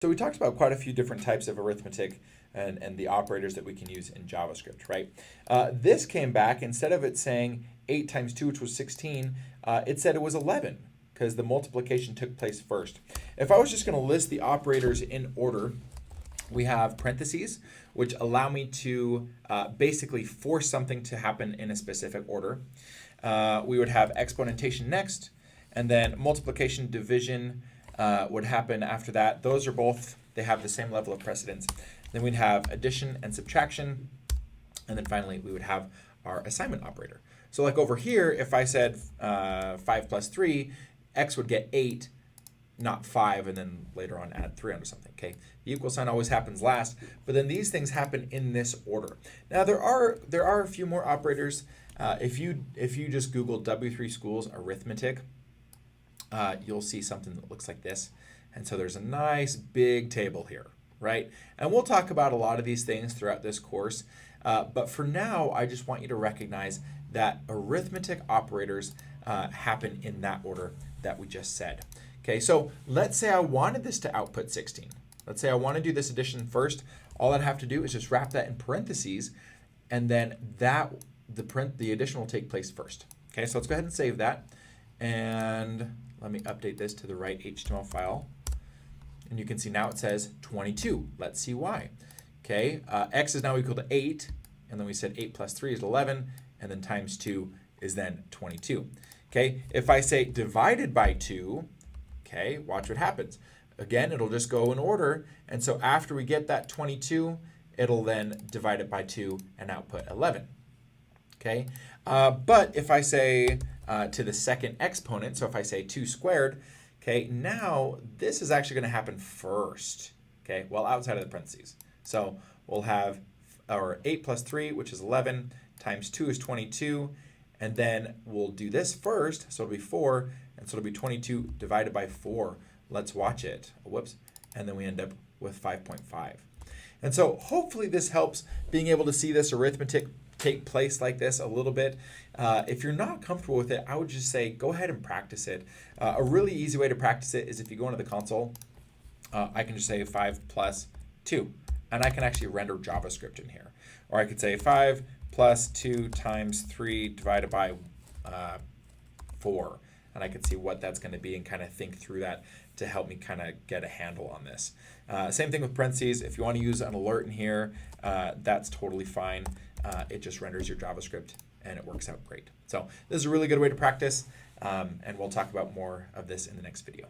So we talked about quite a few different types of arithmetic and the operators that we can use in JavaScript, right? This came back, instead of it saying 8 times 2, which was 16, it said it was 11 because the multiplication took place first. If I was just going to list the operators in order, we have parentheses, which allow me to basically force something to happen in a specific order. We would have exponentation next, and then multiplication, division, would happen after that. Those are both, they have the same level of precedence. Then we'd have addition and subtraction. And then finally, we would have our assignment operator. So like over here, if I said 5 plus 3, x would get 8, not 5, and then later on add 3 onto something, okay? The equal sign always happens last, but then these things happen in this order. Now there are a few more operators. If you just Google W3 Schools arithmetic, you'll see something that looks like this. And so there's a nice big table here, right? And we'll talk about a lot of these things throughout this course. But for now, I just want you to recognize that arithmetic operators happen in that order that we just said. Okay, so let's say I wanted this to output 16. Let's say I want to do this addition first. All I'd have to do is just wrap that in parentheses, and then the addition will take place first. Okay, so let's go ahead and save that. And let me update this to the right HTML file. And you can see now it says 22. Let's see why. Okay, x is now equal to 8. And then we said 8 plus 3 is 11. And then times 2 is then 22. Okay, if I say divided by 2, okay, watch what happens. Again, it'll just go in order. And so after we get that 22, it'll then divide it by 2 and output 11. Okay, but if I say to the second exponent, so if I say 2 squared, okay, now this is actually going to happen first, okay, well outside of the parentheses. So we'll have our 8 plus 3, which is 11, times 2 is 22, and then we'll do this first, so it'll be 4, and so it'll be 22 divided by 4. Let's watch it. Whoops. And then we end up with 5.5. And so hopefully this helps being able to see this arithmetic take place like this a little bit. If you're not comfortable with it, I would just say go ahead and practice it. A really easy way to practice it is if you go into the console, I can just say 5 plus 2, and I can actually render JavaScript in here. Or I could say 5 plus 2 times 3 divided by 4, and I can see what that's going to be and kind of think through that to help me kind of get a handle on this. Same thing with parentheses. If you want to use an alert in here, that's totally fine. It just renders your JavaScript and it works out great. So this is a really good way to practice, and we'll talk about more of this in the next video.